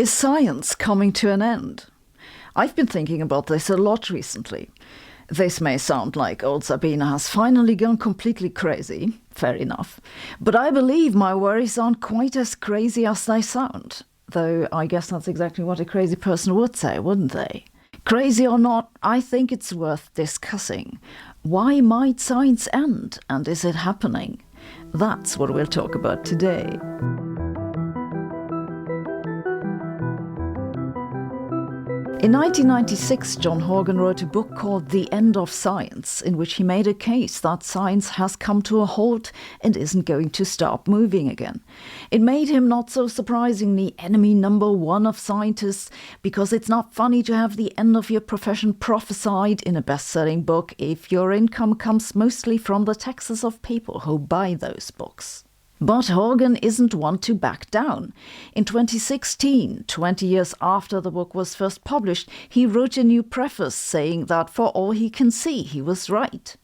Is science coming to an end? I've been thinking about this a lot recently. This may sound like old Sabina has finally gone completely crazy, fair enough, but I believe my worries aren't quite as crazy as they sound, though I guess that's exactly what a crazy person would say, wouldn't they? Crazy or not, I think it's worth discussing. Why might science end, and is it happening? That's what we'll talk about today. In 1996, John Horgan wrote a book called The End of Science, in which he made a case that science has come to a halt and isn't going to stop moving again. It made him, not so surprisingly, enemy number one of scientists, because it's not funny to have the end of your profession prophesied in a best-selling book if your income comes mostly from the taxes of people who buy those books. But Horgan isn't one to back down. In 2016, 20 years after the book was first published, he wrote a new preface saying that for all he can see, he was right.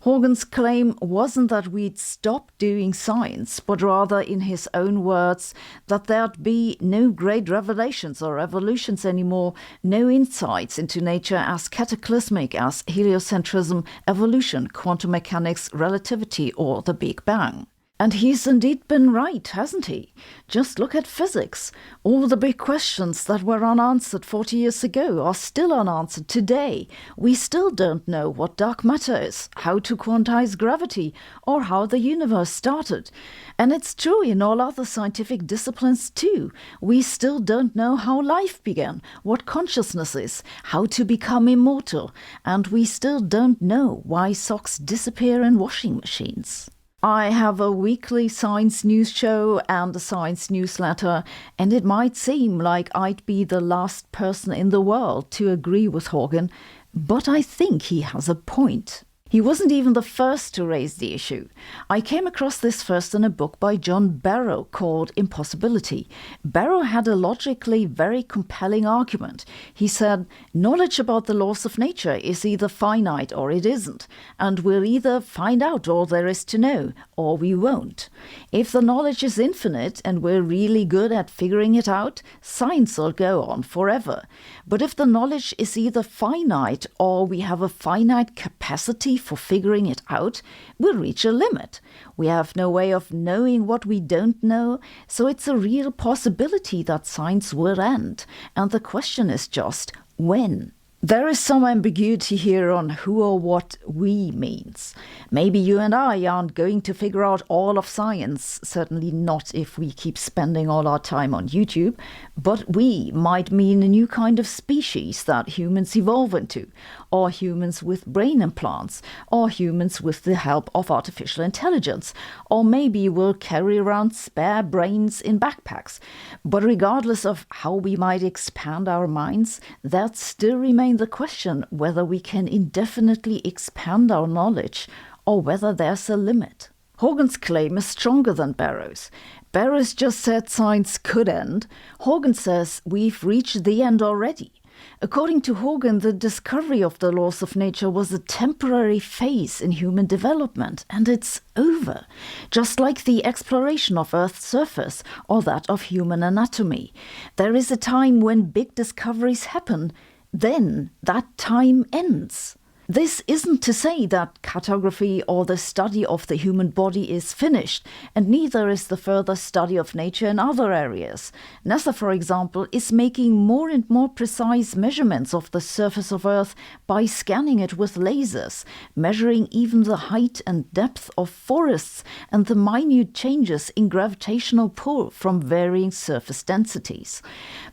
Horgan's claim wasn't that we'd stop doing science, but rather, in his own words, that there'd be no great revelations or evolutions anymore, no insights into nature as cataclysmic as heliocentrism, evolution, quantum mechanics, relativity, or the Big Bang. And he's indeed been right, hasn't he? Just look at physics. All the big questions that were unanswered 40 years ago are still unanswered today. We still don't know what dark matter is, how to quantize gravity, or how the universe started. And it's true in all other scientific disciplines too. We still don't know how life began, what consciousness is, how to become immortal, and we still don't know why socks disappear in washing machines. I have a weekly science news show and a science newsletter, and it might seem like I'd be the last person in the world to agree with Horgan, but I think he has a point. He wasn't even the first to raise the issue. I came across this first in a book by John Barrow called Impossibility. Barrow had a logically very compelling argument. He said, knowledge about the laws of nature is either finite or it isn't, and we'll either find out all there is to know, or we won't. If the knowledge is infinite and we're really good at figuring it out, science will go on forever. But if the knowledge is either finite or we have a finite capacity for figuring it out, we'll reach a limit. We have no way of knowing what we don't know, so it's a real possibility that science will end. And the question is just, when? There is some ambiguity here on who or what we means. Maybe you and I aren't going to figure out all of science, certainly not if we keep spending all our time on YouTube, but we might mean a new kind of species that humans evolve into, or humans with brain implants, or humans with the help of artificial intelligence, or maybe we'll carry around spare brains in backpacks. But regardless of how we might expand our minds, that still remains the question whether we can indefinitely expand our knowledge or whether there's a limit. Horgan's claim is stronger than Barrow's. Barrow's just said science could end. Horgan says we've reached the end already. According to Horgan, the discovery of the laws of nature was a temporary phase in human development, and it's over. Just like the exploration of Earth's surface or that of human anatomy. There is a time when big discoveries happen. Then that time ends. This isn't to say that cartography or the study of the human body is finished, and neither is the further study of nature in other areas. NASA, for example, is making more and more precise measurements of the surface of Earth by scanning it with lasers, measuring even the height and depth of forests and the minute changes in gravitational pull from varying surface densities.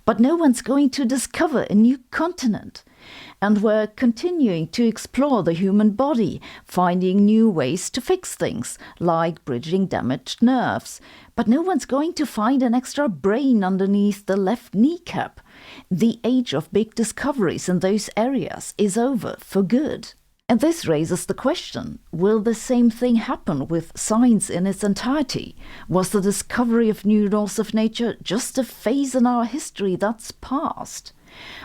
But no one's going to discover a new continent. And we're continuing to explore the human body, finding new ways to fix things, like bridging damaged nerves. But no one's going to find an extra brain underneath the left kneecap. The age of big discoveries in those areas is over for good. And this raises the question, will the same thing happen with science in its entirety? Was the discovery of new laws of nature just a phase in our history that's passed?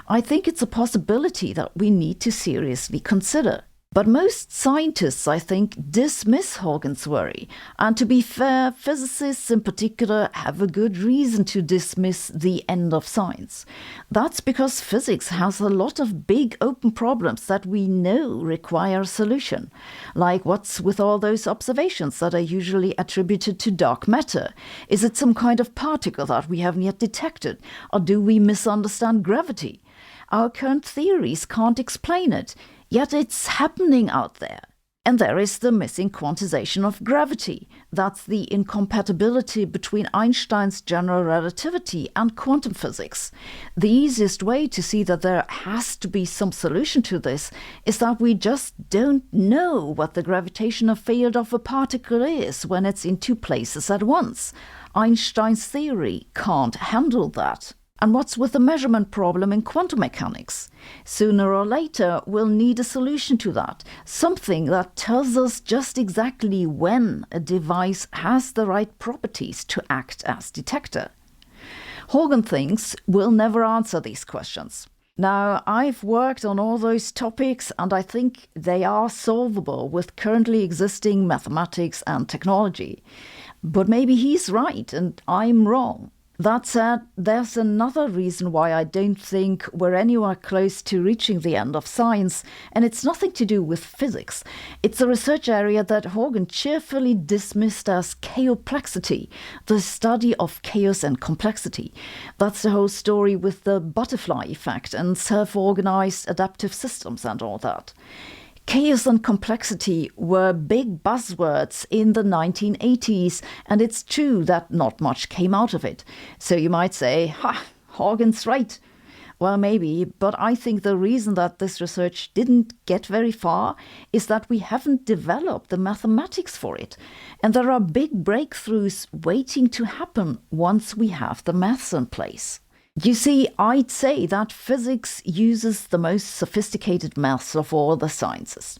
I think it's a possibility that we need to seriously consider. But most scientists, I think, dismiss Huygens' worry. And to be fair, physicists in particular have a good reason to dismiss the end of science. That's because physics has a lot of big open problems that we know require a solution. Like what's with all those observations that are usually attributed to dark matter? Is it some kind of particle that we haven't yet detected? Or do we misunderstand gravity? Our current theories can't explain it. Yet it's happening out there. And there is the missing quantization of gravity. That's the incompatibility between Einstein's general relativity and quantum physics. The easiest way to see that there has to be some solution to this is that we just don't know what the gravitational field of a particle is when it's in two places at once. Einstein's theory can't handle that. And what's with the measurement problem in quantum mechanics? Sooner or later, we'll need a solution to that, something that tells us just exactly when a device has the right properties to act as detector. Huygens thinks we'll never answer these questions. Now, I've worked on all those topics, and I think they are solvable with currently existing mathematics and technology. But maybe he's right and I'm wrong. That said, there's another reason why I don't think we're anywhere close to reaching the end of science, and it's nothing to do with physics. It's a research area that Huygens cheerfully dismissed as chaoplexity, the study of chaos and complexity. That's the whole story with the butterfly effect and self-organized adaptive systems and all that. Chaos and complexity were big buzzwords in the 1980s, and it's true that not much came out of it. So you might say, Huygens right. Well, maybe, but I think the reason that this research didn't get very far is that we haven't developed the mathematics for it. And there are big breakthroughs waiting to happen once we have the maths in place. You see, I'd say that physics uses the most sophisticated maths of all the sciences.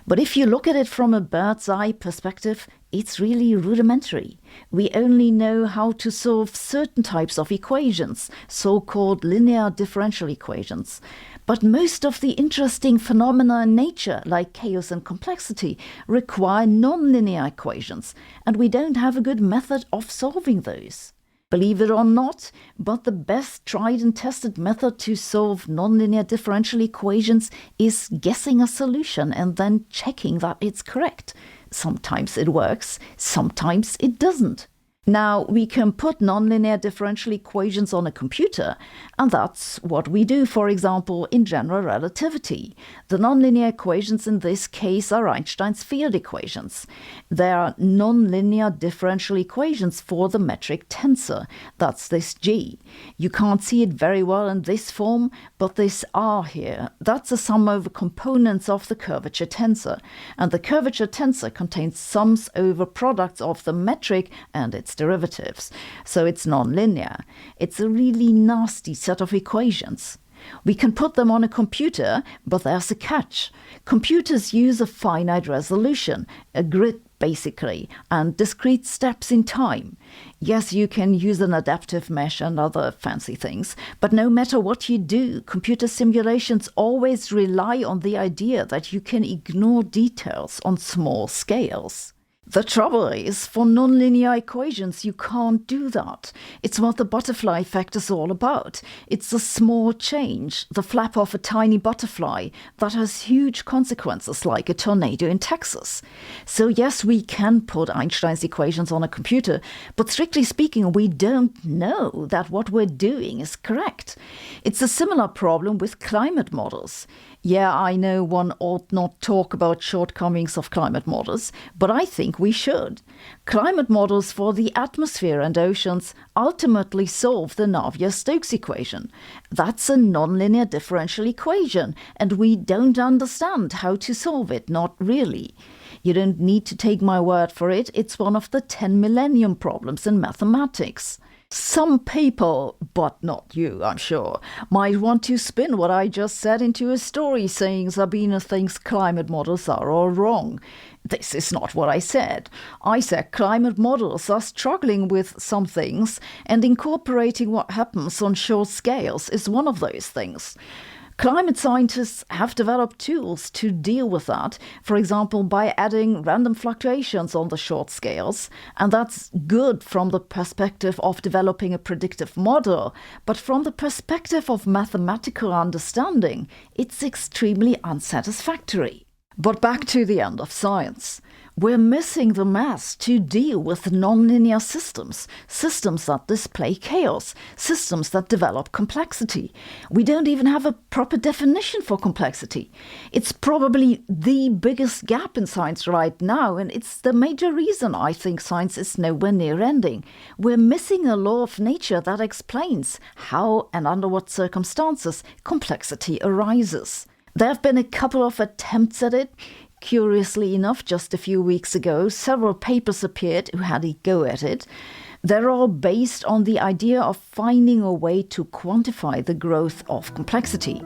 But if you look at it from a bird's eye perspective, it's really rudimentary. We only know how to solve certain types of equations, so-called linear differential equations. But most of the interesting phenomena in nature, like chaos and complexity, require nonlinear equations, and we don't have a good method of solving those. Believe it or not, but the best tried and tested method to solve nonlinear differential equations is guessing a solution and then checking that it's correct. Sometimes it works, sometimes it doesn't. Now, we can put nonlinear differential equations on a computer, and that's what we do, for example, in general relativity. The nonlinear equations in this case are Einstein's field equations. They are nonlinear differential equations for the metric tensor. That's this G. You can't see it very well in this form, but this R here, that's the sum over components of the curvature tensor. And the curvature tensor contains sums over products of the metric and its derivatives. So it's nonlinear. It's a really nasty set of equations. We can put them on a computer, but there's a catch. Computers use a finite resolution, a grid basically, and discrete steps in time. Yes, you can use an adaptive mesh and other fancy things, but no matter what you do, computer simulations always rely on the idea that you can ignore details on small scales. The trouble is, for nonlinear equations, you can't do that. It's what the butterfly effect is all about. It's a small change, the flap of a tiny butterfly, that has huge consequences, like a tornado in Texas. So yes, we can put Einstein's equations on a computer, but strictly speaking, we don't know that what we're doing is correct. It's a similar problem with climate models. Yeah, I know one ought not talk about shortcomings of climate models, but I think we should. Climate models for the atmosphere and oceans ultimately solve the Navier-Stokes equation. That's a nonlinear differential equation, and we don't understand how to solve it, not really. You don't need to take my word for it, it's one of the 10 millennium problems in mathematics. Some people, but not you, I'm sure, might want to spin what I just said into a story saying Sabine thinks climate models are all wrong. This is not what I said. I said climate models are struggling with some things, and incorporating what happens on short scales is one of those things. Climate scientists have developed tools to deal with that, for example, by adding random fluctuations on the short scales. And that's good from the perspective of developing a predictive model, but from the perspective of mathematical understanding, it's extremely unsatisfactory. But back to the end of science. We're missing the maths to deal with nonlinear systems, systems that display chaos, systems that develop complexity. We don't even have a proper definition for complexity. It's probably the biggest gap in science right now, and it's the major reason I think science is nowhere near ending. We're missing a law of nature that explains how and under what circumstances complexity arises. There have been a couple of attempts at it. Curiously enough, just a few weeks ago, several papers appeared who had a go at it. They're all based on the idea of finding a way to quantify the growth of complexity.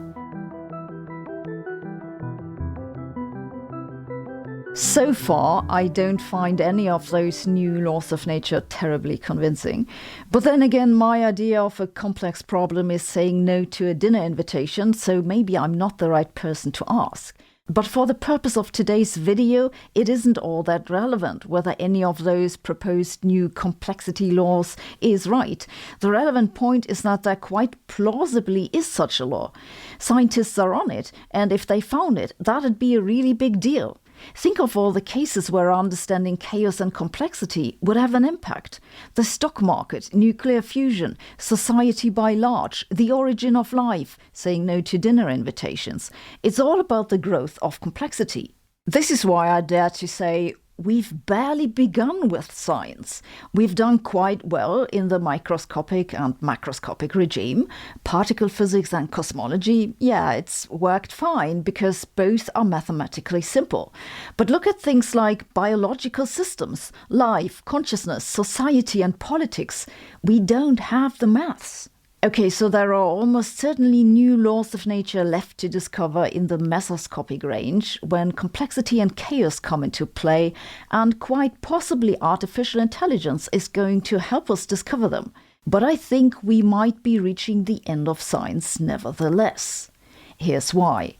So far, I don't find any of those new laws of nature terribly convincing. But then again, my idea of a complex problem is saying no to a dinner invitation, so maybe I'm not the right person to ask. But for the purpose of today's video, it isn't all that relevant whether any of those proposed new complexity laws is right. The relevant point is that there quite plausibly is such a law. Scientists are on it, and if they found it, that'd be a really big deal. Think of all the cases where understanding chaos and complexity would have an impact. The stock market, nuclear fusion, society by large, the origin of life, saying no to dinner invitations. It's all about the growth of complexity. This is why I dare to say we've barely begun with science. We've done quite well in the microscopic and macroscopic regime. Particle physics and cosmology, yeah, it's worked fine because both are mathematically simple. But look at things like biological systems, life, consciousness, society and politics. We don't have the maths. Okay, so there are almost certainly new laws of nature left to discover in the mesoscopic range when complexity and chaos come into play, and quite possibly artificial intelligence is going to help us discover them. But I think we might be reaching the end of science nevertheless. Here's why.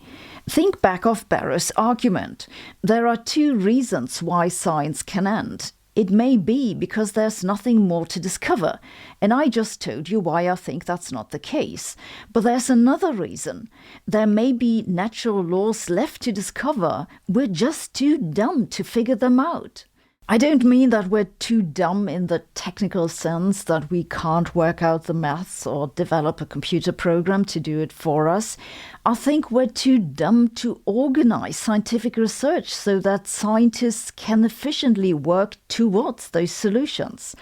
Think back of Barrow's argument. There are two reasons why science can end. It may be because there's nothing more to discover, and I just told you why I think that's not the case. But there's another reason. There may be natural laws left to discover. We're just too dumb to figure them out. I don't mean that we're too dumb in the technical sense that we can't work out the maths or develop a computer program to do it for us. I think we're too dumb to organize scientific research so that scientists can efficiently work towards those solutions.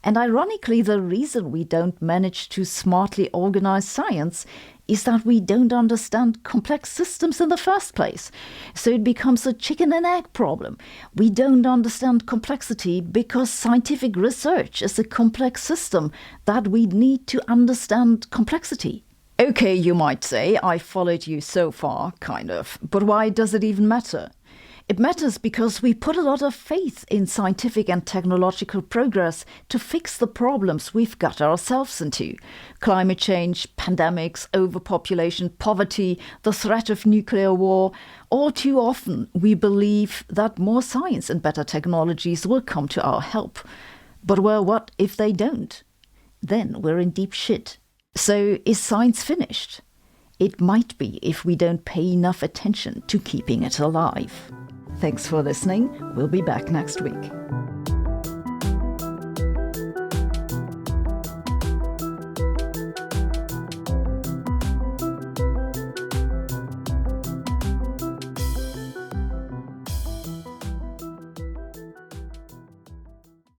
And ironically, the reason we don't manage to smartly organize science is that we don't understand complex systems in the first place. So it becomes a chicken and egg problem. We don't understand complexity because scientific research is a complex system that we need to understand complexity. Okay, you might say, I followed you so far, kind of. But why does it even matter? It matters because we put a lot of faith in scientific and technological progress to fix the problems we've got ourselves into. Climate change, pandemics, overpopulation, poverty, the threat of nuclear war. All too often we believe that more science and better technologies will come to our help. But well, what if they don't? Then we're in deep shit. So is science finished? It might be if we don't pay enough attention to keeping it alive. Thanks for listening. We'll be back next week.